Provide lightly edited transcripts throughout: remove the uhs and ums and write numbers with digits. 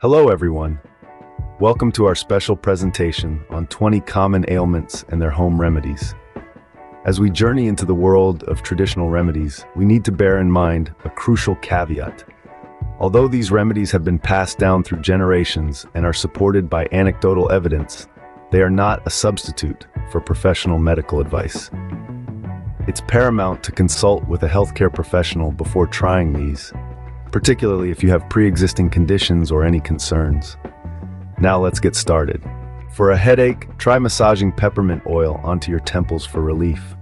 Hello everyone. Welcome to our special presentation on 20 common ailments and their home remedies. As we journey into the world of traditional remedies, we need to bear in mind a crucial caveat. Although these remedies have been passed down through generations and are supported by anecdotal evidence, they are not a substitute for professional medical advice. It's paramount to consult with a healthcare professional before trying these, particularly if you have pre-existing conditions or any concerns. Now let's get started. For a headache, try massaging peppermint oil onto your temples for relief.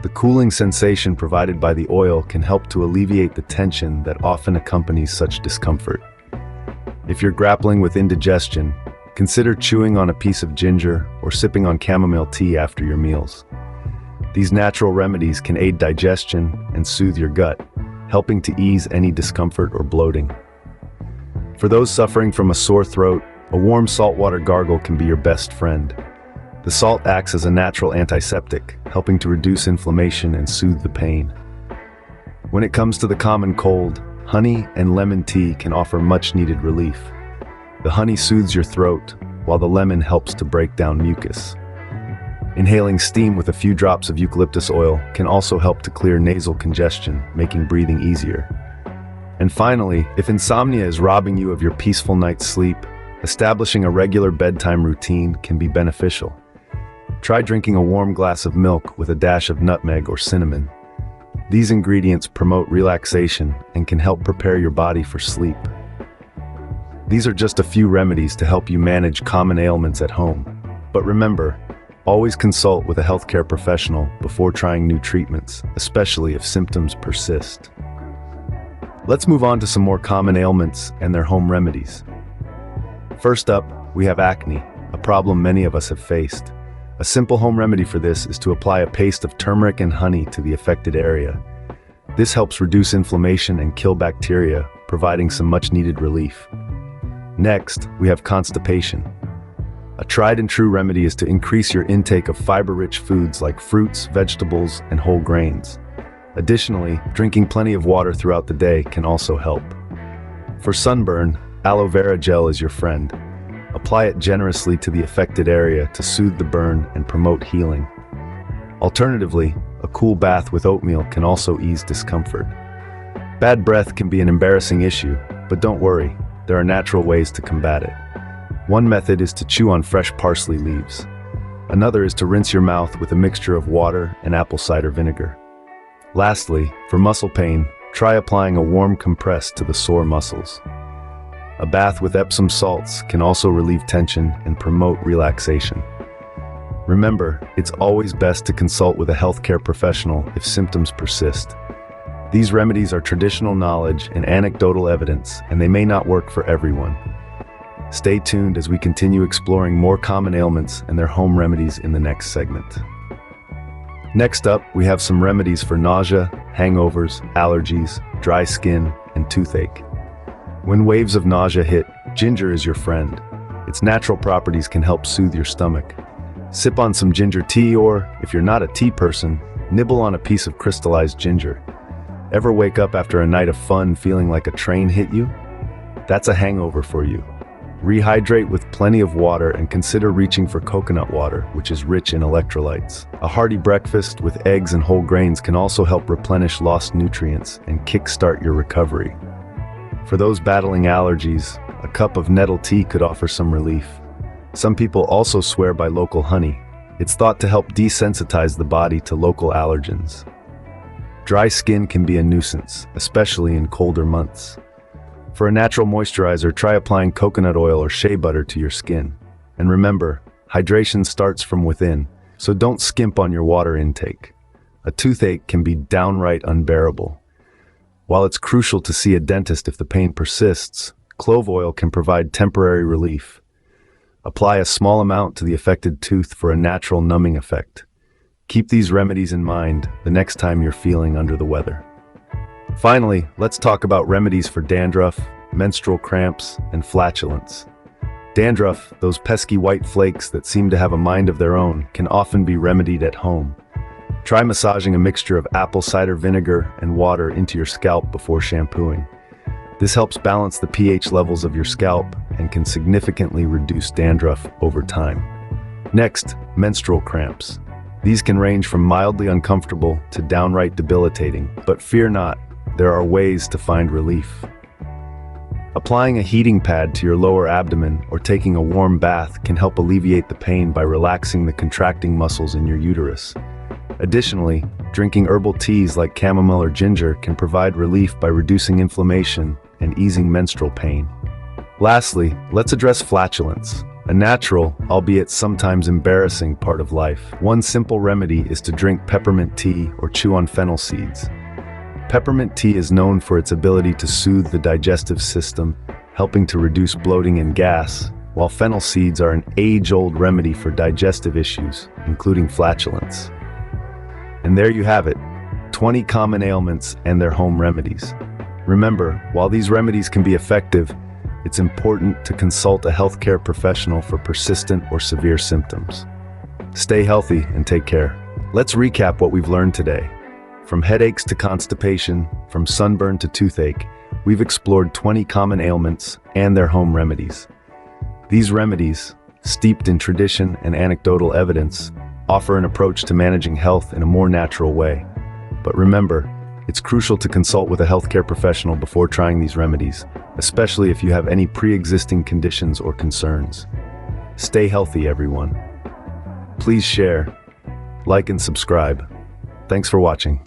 The cooling sensation provided by the oil can help to alleviate the tension that often accompanies such discomfort. If you're grappling with indigestion, consider chewing on a piece of ginger or sipping on chamomile tea after your meals. These natural remedies can aid digestion and soothe your gut, helping to ease any discomfort or bloating. For those suffering from a sore throat, a warm saltwater gargle can be your best friend. The salt acts as a natural antiseptic, helping to reduce inflammation and soothe the pain. When it comes to the common cold, honey and lemon tea can offer much-needed relief. The honey soothes your throat, while the lemon helps to break down mucus. Inhaling steam with a few drops of eucalyptus oil can also help to clear nasal congestion, making breathing easier. And finally, if insomnia is robbing you of your peaceful night's sleep, establishing a regular bedtime routine can be beneficial. Try drinking a warm glass of milk with a dash of nutmeg or cinnamon. These ingredients promote relaxation and can help prepare your body for sleep. These are just a few remedies to help you manage common ailments at home. But remember, always consult with a healthcare professional before trying new treatments, especially if symptoms persist. Let's move on to some more common ailments and their home remedies. First up, we have acne, a problem many of us have faced. A simple home remedy for this is to apply a paste of turmeric and honey to the affected area. This helps reduce inflammation and kill bacteria, providing some much-needed relief. Next, we have constipation. A tried and true remedy is to increase your intake of fiber-rich foods like fruits, vegetables, and whole grains. Additionally, drinking plenty of water throughout the day can also help. For sunburn, aloe vera gel is your friend. Apply it generously to the affected area to soothe the burn and promote healing. Alternatively, a cool bath with oatmeal can also ease discomfort. Bad breath can be an embarrassing issue, but don't worry, there are natural ways to combat it. One method is to chew on fresh parsley leaves. Another is to rinse your mouth with a mixture of water and apple cider vinegar. Lastly, for muscle pain, try applying a warm compress to the sore muscles. A bath with Epsom salts can also relieve tension and promote relaxation. Remember, it's always best to consult with a healthcare professional if symptoms persist. These remedies are traditional knowledge and anecdotal evidence, and they may not work for everyone. Stay tuned as we continue exploring more common ailments and their home remedies in the next segment. Next up, we have some remedies for nausea, hangovers, allergies, dry skin, and toothache. When waves of nausea hit, ginger is your friend. Its natural properties can help soothe your stomach. Sip on some ginger tea or, if you're not a tea person, nibble on a piece of crystallized ginger. Ever wake up after a night of fun feeling like a train hit you? That's a hangover for you. Rehydrate with plenty of water and consider reaching for coconut water, which is rich in electrolytes. A hearty breakfast with eggs and whole grains can also help replenish lost nutrients and kickstart your recovery. For those battling allergies, a cup of nettle tea could offer some relief. Some people also swear by local honey. It's thought to help desensitize the body to local allergens. Dry skin can be a nuisance, especially in colder months. For a natural moisturizer, try applying coconut oil or shea butter to your skin. And remember, hydration starts from within, so don't skimp on your water intake. A toothache can be downright unbearable. While it's crucial to see a dentist if the pain persists, clove oil can provide temporary relief. Apply a small amount to the affected tooth for a natural numbing effect. Keep these remedies in mind the next time you're feeling under the weather. Finally, let's talk about remedies for dandruff, menstrual cramps, and flatulence. Dandruff, those pesky white flakes that seem to have a mind of their own, can often be remedied at home. Try massaging a mixture of apple cider vinegar and water into your scalp before shampooing. This helps balance the pH levels of your scalp and can significantly reduce dandruff over time. Next, menstrual cramps. These can range from mildly uncomfortable to downright debilitating, but fear not, there are ways to find relief. Applying a heating pad to your lower abdomen or taking a warm bath can help alleviate the pain by relaxing the contracting muscles in your uterus. Additionally, drinking herbal teas like chamomile or ginger can provide relief by reducing inflammation and easing menstrual pain. Lastly, let's address flatulence, a natural, albeit sometimes embarrassing part of life. One simple remedy is to drink peppermint tea or chew on fennel seeds. Peppermint tea is known for its ability to soothe the digestive system, helping to reduce bloating and gas, while fennel seeds are an age-old remedy for digestive issues, including flatulence. And there you have it, 20 common ailments and their home remedies. Remember, while these remedies can be effective, it's important to consult a healthcare professional for persistent or severe symptoms. Stay healthy and take care. Let's recap what we've learned today. From headaches to constipation, from sunburn to toothache, we've explored 20 common ailments and their home remedies. These remedies, steeped in tradition and anecdotal evidence, offer an approach to managing health in a more natural way. But remember, it's crucial to consult with a healthcare professional before trying these remedies, especially if you have any pre-existing conditions or concerns. Stay healthy, everyone. Please share, like, and subscribe. Thanks for watching.